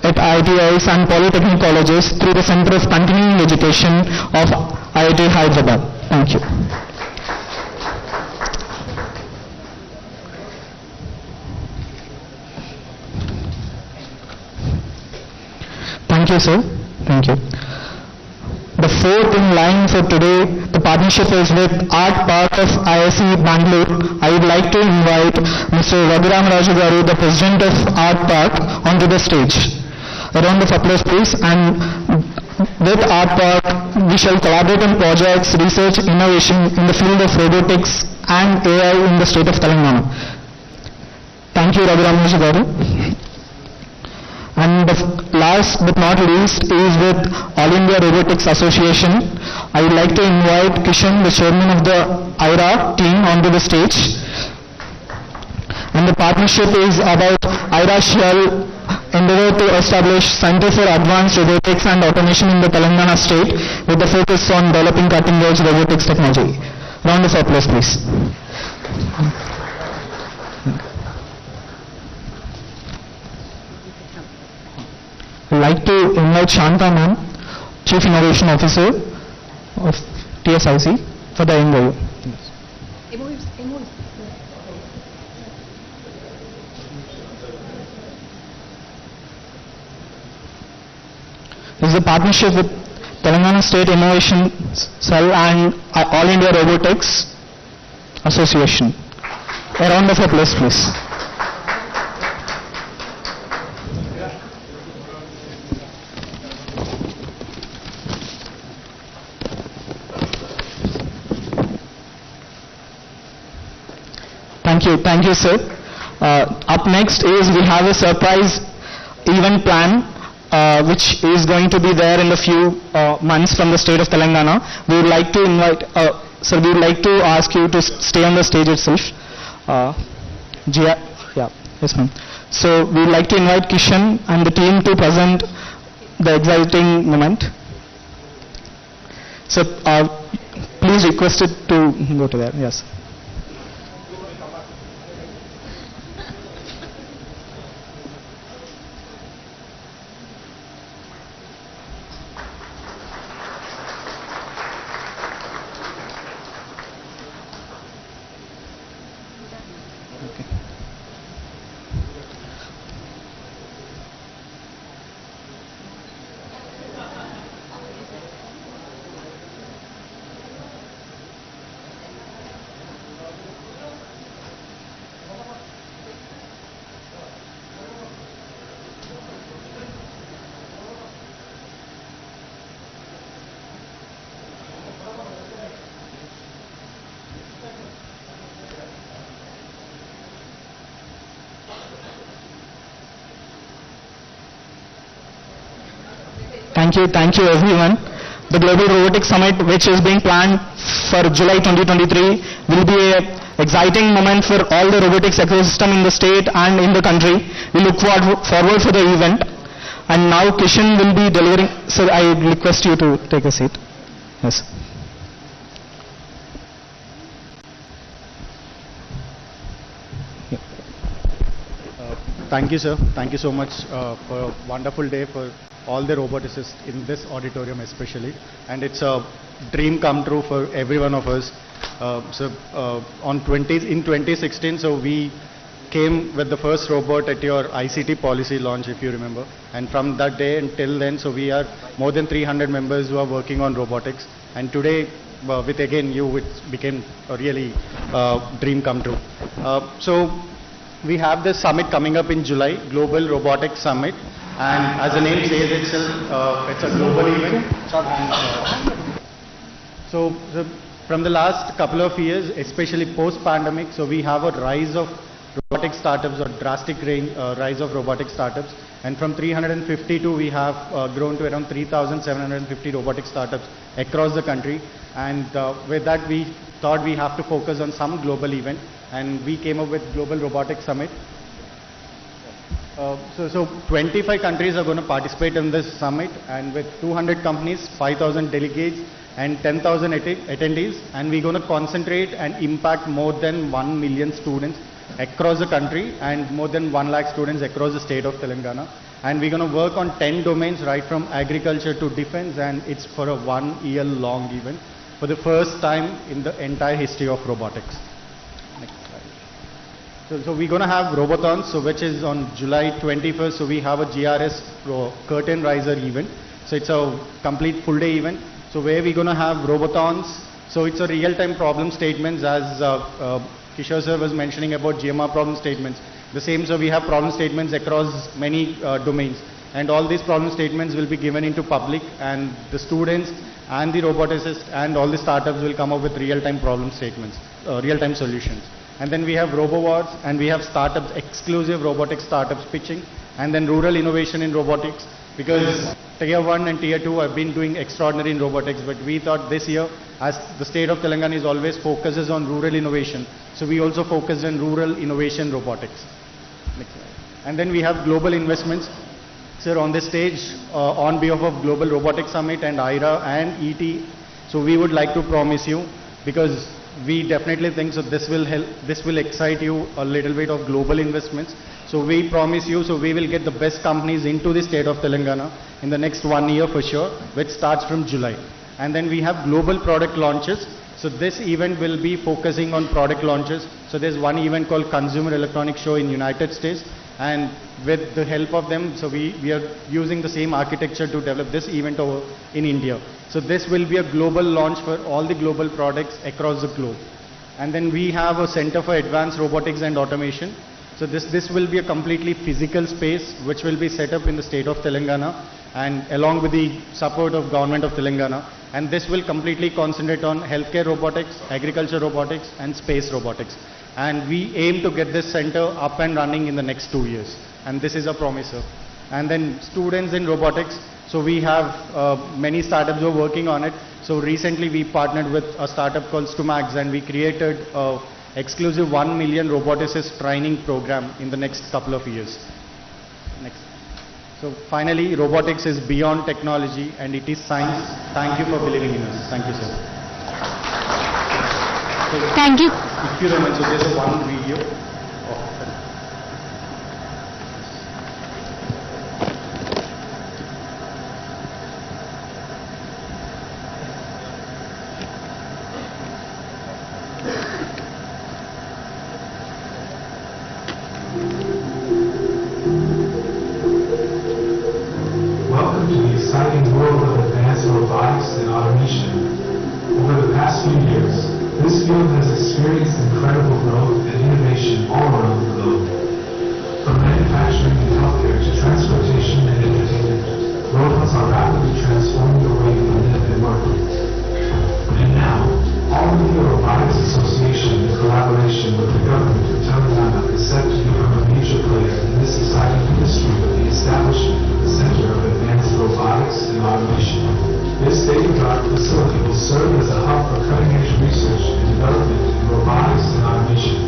at IITIs and polytechnic colleges through the Center of Continuing Education of IIT Hyderabad. Thank you. Thank you, sir. Thank you. The fourth in line for today, the partnership is with Art Park of ISC Bangalore. I would like to invite Mr. Raghuram Raju Garu, the President of Art Park, onto the stage. A round of applause, please. And with Art Park, we shall collaborate on projects, research, innovation in the field of robotics and AI in the state of Telangana. Thank you, Raghuram Raju Garu. And the last but not least is with All India Robotics Association. I would like to invite Kishan, the chairman of the IRA team, onto the stage. And the partnership is about IRA shall endeavor to establish Center for Advanced Robotics and Automation in the Telangana state with the focus on developing cutting-edge robotics technology. Round of applause, please. I'd like to invite Shanta ma'am, Chief Innovation Officer of TSIC, for the MOU. This is a partnership with Telangana State Innovation Cell and All India Robotics Association. A round of applause, please. Thank you, sir. Up next is we have a surprise event plan which is going to be there in the few months from the state of Telangana. We would like to invite, sir, we would like to ask you to stay on the stage itself. Yes ma'am. So we would like to invite Kishan and the team to present the exciting moment. So please request it to go to there. Yes. Thank you everyone. The Global Robotics Summit, which is being planned for July 2023, will be an exciting moment for all the robotics ecosystem in the state and in the country. We look forward for the event. And now Kishan will be delivering. Sir, I request you to take a seat. Yes. Thank you, sir. Thank you so much for a wonderful day for all the roboticists in this auditorium especially. And it's a dream come true for every one of us. In 2016, so we came with the first robot at your ICT policy launch, if you remember. And from that day until then, so we are more than 300 members who are working on robotics. And today, with again you, it became a really dream come true. So we have this summit coming up in July, Global Robotics Summit. And as the name says itself, it's a global event. So from the last couple of years, especially post-pandemic, so we have a rise of robotic startups, or drastic rise of robotic startups. And from 352, we have grown to around 3,750 robotic startups across the country. And with that, we thought we have to focus on some global event. And we came up with Global Robotics Summit. So 25 countries are going to participate in this summit, and with 200 companies, 5,000 delegates, and 10,000 attendees, and we're going to concentrate and impact more than 1 million students across the country and more than 1 lakh students across the state of Telangana. And we're going to work on 10 domains, right from agriculture to defense, and it's for a 1 year long event for the first time in the entire history of robotics. So we're going to have Robothons, so which is on July 21st. So we have a GRS curtain riser event. So it's a complete full day event. So where we're going to have Robothons. So it's a real-time problem statements, as Kishore sir was mentioning about GMR problem statements. The same, so we have problem statements across many domains. And all these problem statements will be given into public, and the students and the roboticists and all the startups will come up with real-time problem statements, real-time solutions. And then we have RoboWars, and we have startups, exclusive robotic startups pitching, and then rural innovation in robotics, because Tier 1 and Tier 2 have been doing extraordinary in robotics, but we thought this year, as the state of Telangana is always focuses on rural innovation, so we also focus on rural innovation robotics. And then we have global investments. Sir, on this stage, on behalf of Global Robotics Summit and IRA and ET, so we would like to promise you, because we definitely think so this will help, this will excite you a little bit of global investments. So we promise you, so we will get the best companies into the state of Telangana in the next 1 year for sure, which starts from July. And then we have global product launches. So this event will be focusing on product launches. So there's one event called Consumer Electronics Show in United States. And with the help of them, so we are using the same architecture to develop this event over in India. So this will be a global launch for all the global products across the globe. And then we have a Center for Advanced Robotics and Automation. So this will be a completely physical space which will be set up in the state of Telangana, and along with the support of Government of Telangana. And this will completely concentrate on healthcare robotics, agriculture robotics, and space robotics. And we aim to get this center up and running in the next 2 years. And this is a promise, sir. And then students in robotics. So we have many startups who are working on it. So recently we partnered with a startup called Stumax, and we created an exclusive 1 million roboticist training program in the next couple of years. Next. So finally, robotics is beyond technology and it is science. Thank you for believing in us. Thank you, sir. So, Thank you. if you remember, so there's one video. Welcome to the exciting world of advanced robotics and automation. Over the past few years, this field has experienced incredible growth and innovation all around the globe. From manufacturing and healthcare to transportation and entertainment, robots are rapidly transforming the way we live and work. And now, All India Robotics Association, in collaboration with the Government of Telangana, is set to become a major player in this exciting industry with the establishment of the Center of Advanced Robotics and Automation. This state-of-the-art facility will serve as a hub for cutting-edge research and development in robotics and automation,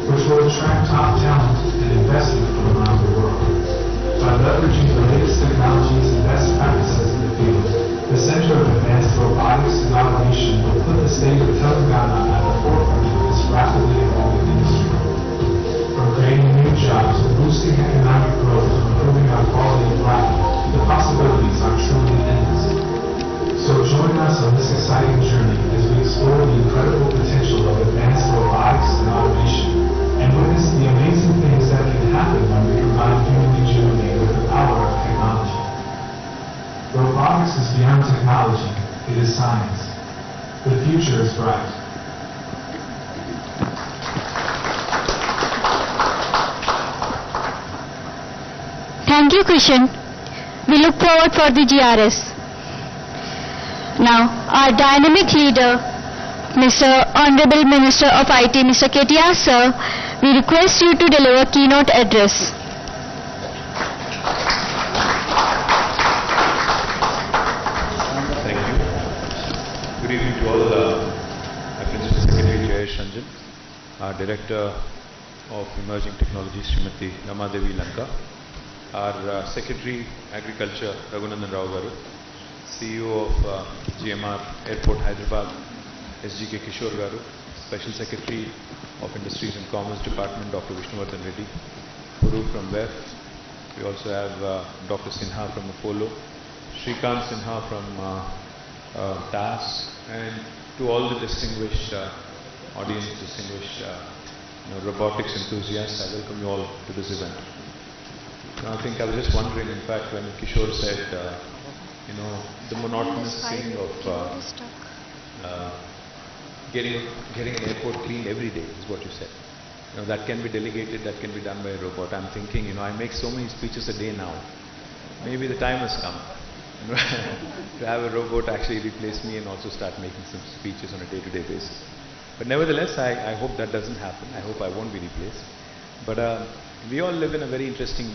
which will attract top talent and investment from around the world. By leveraging the latest technologies and best practices in the field, the Center of Advanced Robotics and Automation will put the state of Telangana at the forefront of this rapidly evolving industry. From creating new jobs and boosting economic growth to improving our quality of life, the possibilities are truly endless. So join us on this exciting journey as we explore the incredible potential of advanced robotics and automation, and witness the amazing things that can happen when we combine human ingenuity with the power of technology. Robotics is beyond technology, it is science. The future is bright. Thank you, Krishan. We look forward for the GRS. Now, our dynamic leader, Mr. Honorable Minister of IT, Mr. KTR Sir, we request you to deliver keynote address. Thank you. Good evening to all. My Principal Secretary Jayesh Ranjan, our Director of Emerging Technologies Srimati Ramadevi Lanka, our Secretary Agriculture Raghunandan Rao Garu, CEO of GMR Airport Hyderabad, SGK Kishore Garu, Special Secretary of Industries and Commerce Department, Dr. Vishnuvardhan Reddy, Guru from WEF. We also have Dr. Sinha from Apollo, Shrikant Sinha from TAS, and to all the distinguished audience, distinguished robotics enthusiasts, I welcome you all to this event. Now, I think I was just wondering, in fact, when Kishore said, the monotonous thing of getting an airport cleaned every day is what you said. That can be delegated, that can be done by a robot. I'm thinking, I make so many speeches a day now. Maybe the time has come to have a robot actually replace me and also start making some speeches on a day-to-day basis. But nevertheless, I hope that doesn't happen. I hope I won't be replaced. But we all live in a very interesting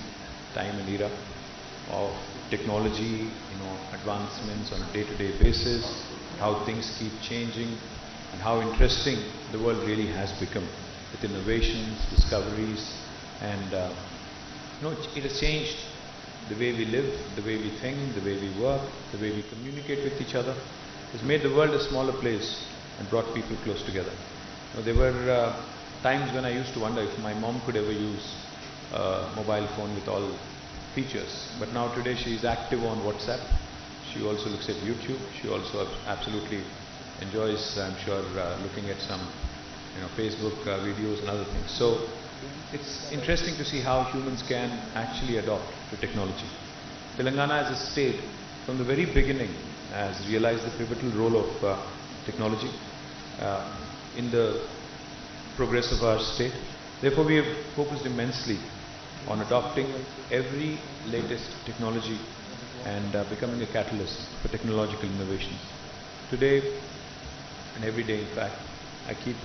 time and era of technology, advancements on a day-to-day basis, how things keep changing, and how interesting the world really has become with innovations, discoveries, and it has changed the way we live, the way we think, the way we work, the way we communicate with each other. It's made the world a smaller place and brought people close together. There were times when I used to wonder if my mom could ever use a mobile phone with all features. But now today she is active on WhatsApp. She also looks at YouTube. She also absolutely enjoys, I'm sure, looking at some Facebook videos and other things. So it's interesting to see how humans can actually adopt to technology. Telangana as a state, from the very beginning, has realized the pivotal role of technology in the progress of our state. Therefore, we have focused immensely on adopting every latest technology and becoming a catalyst for technological innovations. Today, and every day in fact, I keep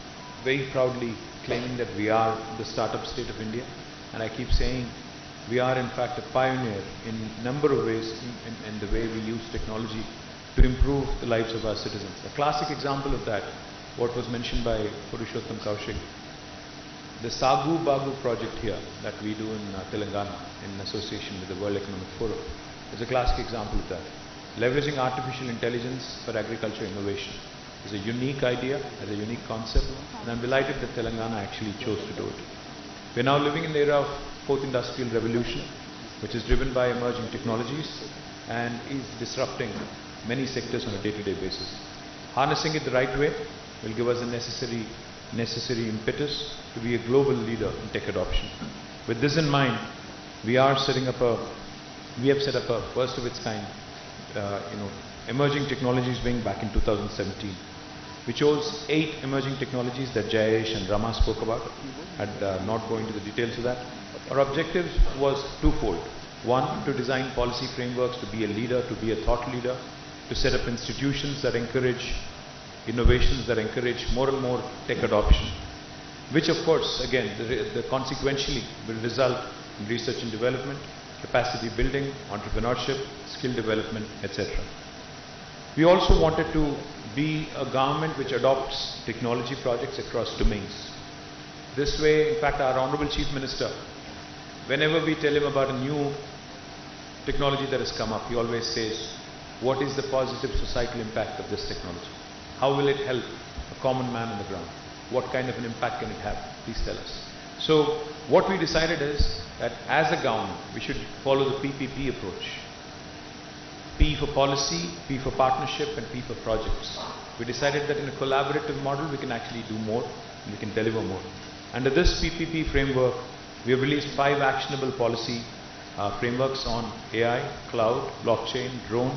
very proudly claiming that we are the startup state of India, and I keep saying we are in fact a pioneer in a number of ways in the way we use technology to improve the lives of our citizens. A classic example of that, what was mentioned by Purushottam Kaushik, the Sagu Bagu project here that we do in Telangana in association with the World Economic Forum is a classic example of that. Leveraging artificial intelligence for agriculture innovation is a unique idea, as a unique concept, and I'm delighted that Telangana actually chose to do it. We're now living in the era of fourth industrial revolution, which is driven by emerging technologies and is disrupting many sectors on a day-to-day basis. Harnessing it the right way will give us the necessary impetus to be a global leader in tech adoption. With this in mind, we have set up a first of its kind, emerging technologies wing back in 2017. We chose 8 emerging technologies that Jayesh and Rama spoke about. I'd not go into the details of that. Our objective was twofold. One, to design policy frameworks, to be a leader, to be a thought leader, to set up institutions that encourage innovations, that encourage more and more tech adoption, which of course, again, consequentially will result in research and development, capacity building, entrepreneurship, skill development, etc. We also wanted to be a government which adopts technology projects across domains. This way, in fact, our Honorable Chief Minister, whenever we tell him about a new technology that has come up, he always says, what is the positive societal impact of this technology? How will it help a common man on the ground? What kind of an impact can it have? Please tell us. So, what we decided is that as a government, we should follow the PPP approach. P for policy, P for partnership, and P for projects. We decided that in a collaborative model, we can actually do more and we can deliver more. Under this PPP framework, we have released 5 actionable policy frameworks on AI, cloud, blockchain, drone,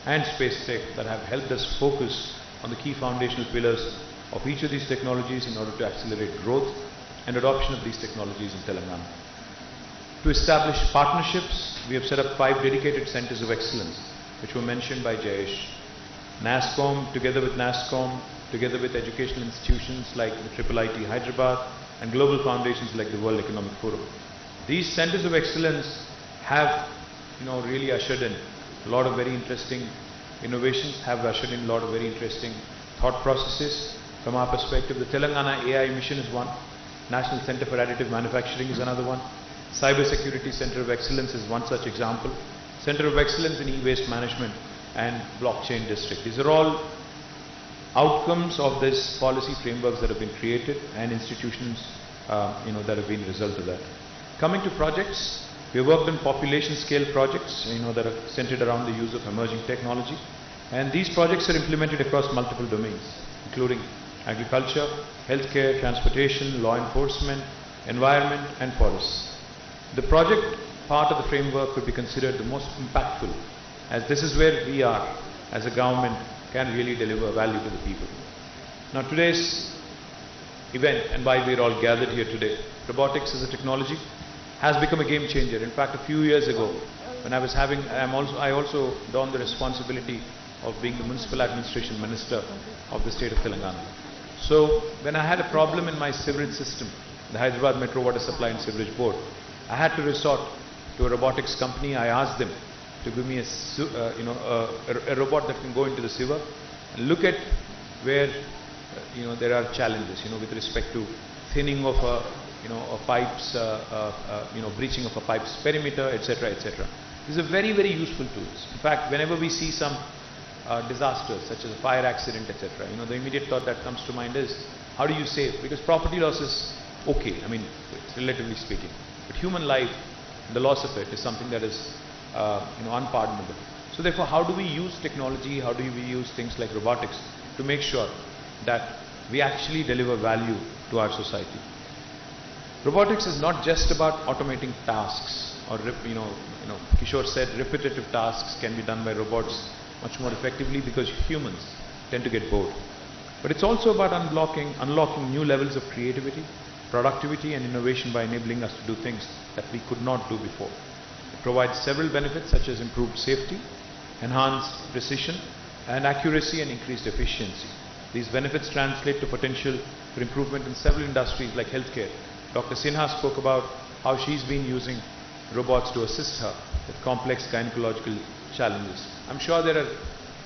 and space tech that have helped us focus on the key foundational pillars of each of these technologies in order to accelerate growth and adoption of these technologies in Telangana. To establish partnerships, we have set up 5 dedicated centers of excellence, which were mentioned by Jayesh. NASSCOM, together with educational institutions like the IIIT Hyderabad and global foundations like the World Economic Forum. These centers of excellence have, really ushered in a lot of very interesting innovations, have ushered in a lot of very interesting thought processes. From our perspective, the Telangana AI mission is one. National Center for Additive Manufacturing is another one. Cyber Security Center of Excellence is one such example. Center of Excellence in E-Waste Management and Blockchain District. These are all outcomes of this policy frameworks that have been created and institutions that have been a result of that. Coming to projects, we have worked on population scale projects that are centered around the use of emerging technology, and these projects are implemented across multiple domains, including agriculture, healthcare, transportation, law enforcement, environment, and forests. The project part of the framework could be considered the most impactful, as this is where we are as a government can really deliver value to the people. Now today's event and why we are all gathered here today, robotics as a technology has become a game changer. In fact, a few years ago, when I also donned the responsibility of being the municipal administration minister of the state of Telangana. So when I had a problem in my sewerage system, the Hyderabad Metro Water Supply and Sewerage Board, I had to resort to a robotics company. I asked them to give me a robot that can go into the sewer and look at where there are challenges with respect to thinning of a pipe's breaching of a pipe's perimeter, etc., etc. These are very, very useful tools. In fact, whenever we see some disasters such as a fire accident, etc., the immediate thought that comes to mind is how do you save? Because property loss is okay, relatively speaking, but human life, the loss of it is something that is unpardonable. So therefore, how do we use technology, how do we use things like robotics to make sure that we actually deliver value to our society? Robotics is not just about automating tasks, or Kishore said repetitive tasks can be done by robots much more effectively because humans tend to get bored. But it's also about unlocking new levels of creativity, productivity and innovation by enabling us to do things that we could not do before. It provides several benefits such as improved safety, enhanced precision and accuracy and increased efficiency. These benefits translate to potential for improvement in several industries like healthcare. Dr. Sinha spoke about how she's been using robots to assist her with complex gynecological challenges. I'm sure there are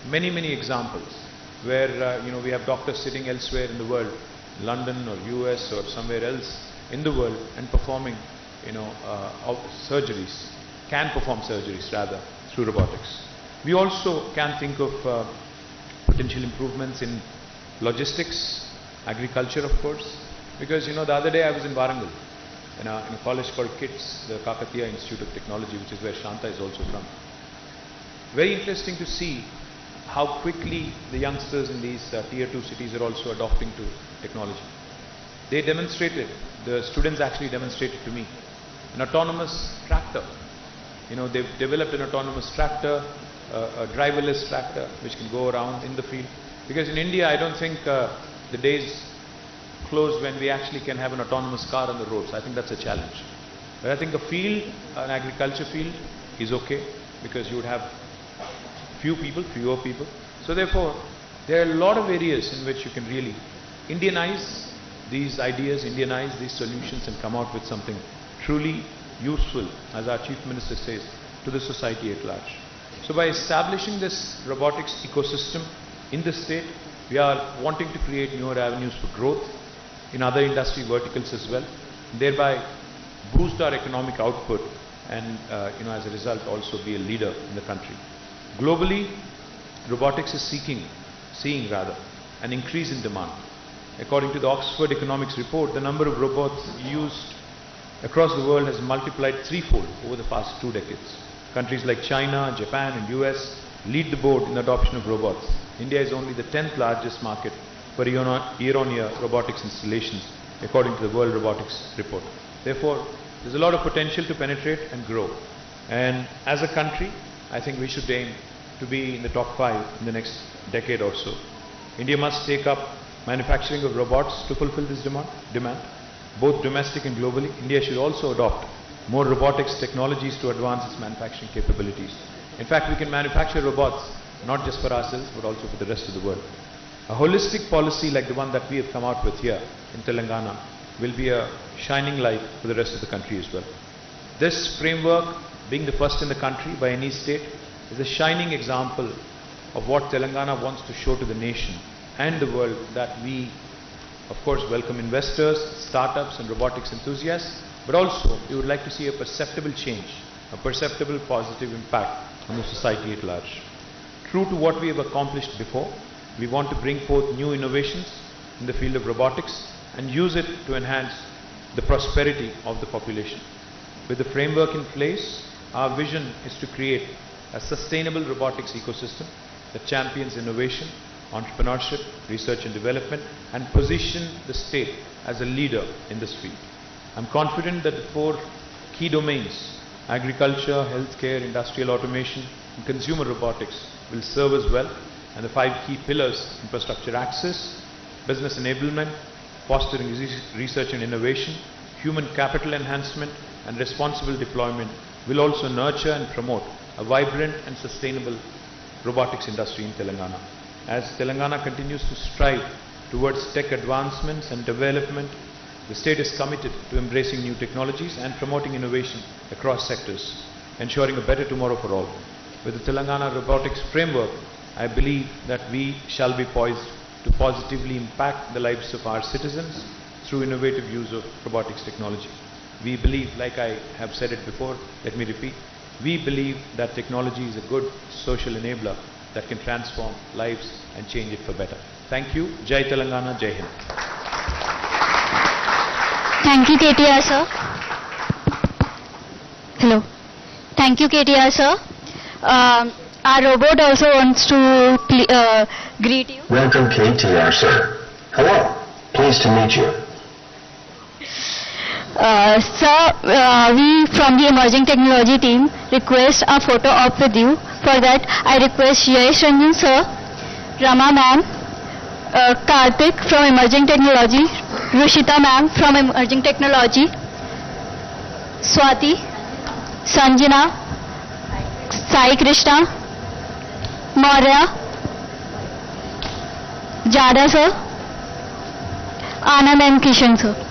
many, many examples where we have doctors sitting elsewhere in the world, London or US or somewhere else in the world, and performing surgeries, can perform surgeries rather through robotics. We also can think of potential improvements in logistics, agriculture of course, because the other day I was in Warangal, in a college called KITS, the Kakatiya Institute of Technology, which is where Shanta is also from. Very interesting to see how quickly the youngsters in these tier 2 cities are also adopting to technology. They demonstrated, the students actually demonstrated to me, an autonomous tractor. They've developed an autonomous tractor, a driverless tractor which can go around in the field. Because in India, I don't think the days close when we actually can have an autonomous car on the roads. I think that's a challenge. But I think a field, an agriculture field, is okay because you would have fewer people. So therefore, there are a lot of areas in which you can really Indianize these ideas, Indianize these solutions and come out with something truly useful, as our Chief Minister says, to the society at large. So by establishing this robotics ecosystem in the state, we are wanting to create newer avenues for growth in other industry verticals as well, thereby boost our economic output and as a result also be a leader in the country. Globally, robotics is seeing an increase in demand. According to the Oxford Economics report, the number of robots used across the world has multiplied threefold over the past 2 decades. Countries like China, Japan and US lead the board in adoption of robots. India is only the 10th largest market for year-on-year robotics installations, according to the World Robotics Report. Therefore, there's a lot of potential to penetrate and grow. And as a country, I think we should aim to be in the top 5 in the next decade or so. India must take up manufacturing of robots to fulfill this demand, both domestic and globally. India should also adopt more robotics technologies to advance its manufacturing capabilities. In fact, we can manufacture robots not just for ourselves but also for the rest of the world. A holistic policy like the one that we have come out with here in Telangana will be a shining light for the rest of the country as well. This framework, being the first in the country by any state, is a shining example of what Telangana wants to show to the nation and the world, that we, of course, welcome investors, startups and robotics enthusiasts, but also we would like to see a perceptible change, a perceptible positive impact on the society at large. True to what we have accomplished before, we want to bring forth new innovations in the field of robotics and use it to enhance the prosperity of the population. With the framework in place, our vision is to create a sustainable robotics ecosystem that champions innovation, entrepreneurship, research and development, and position the state as a leader in this field. I'm confident that the 4 key domains, agriculture, healthcare, industrial automation, and consumer robotics, will serve us well, and the 5 key pillars, infrastructure access, business enablement, fostering research and innovation, human capital enhancement, and responsible deployment, will also nurture and promote a vibrant and sustainable robotics industry in Telangana. As Telangana continues to strive towards tech advancements and development, the state is committed to embracing new technologies and promoting innovation across sectors, ensuring a better tomorrow for all. With the Telangana Robotics Framework, I believe that we shall be poised to positively impact the lives of our citizens through innovative use of robotics technology. We believe, like I have said it before, let me repeat, we believe that technology is a good social enabler that can transform lives and change it for better. Thank you. Jai Telangana, Jai Hind. Thank you, KTR sir. Hello. Thank you, KTR sir. Our robot also wants to greet you. Welcome, KTR sir. Hello. Pleased to meet you. Sir, we from the emerging technology team request a photo op with you. For that, I request Yash Ranjan sir, Rama ma'am, Karthik from emerging technology, Rushita ma'am from emerging technology, Swati, Sanjana, Sai Krishna, Maurya, Jada sir, Anand and Kishan sir.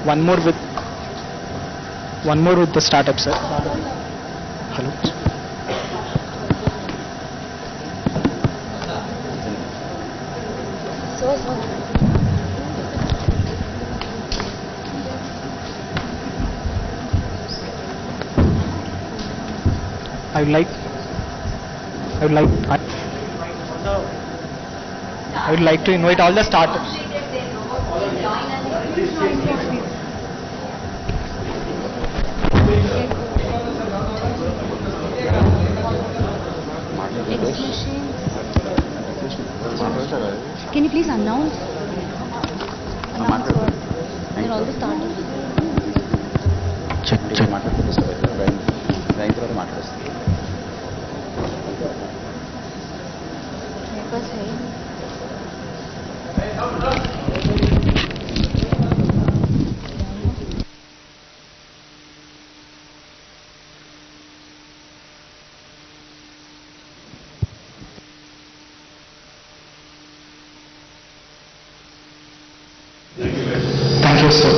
one more with the startup, sir. Hello. I would like to invite all the startups. Can you please announce what and all the startups? Check. Thank you, sir.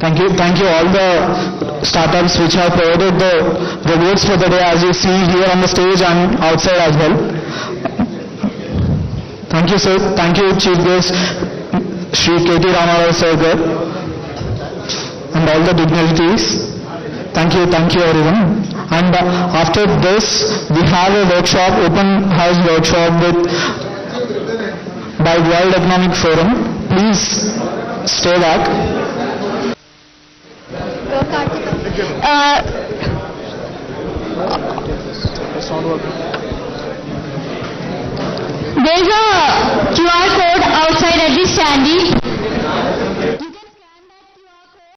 Thank you all the startups which have provided the robots for the day, as you see here on the stage and outside as well. Thank you, sir. Thank you, Chief Guest, Shri KT Ramarao sir, and all the dignitaries. Thank you everyone. And after this, we have a workshop, open house workshop by World Economic Forum. Please stay back. There's a QR code outside at this standee.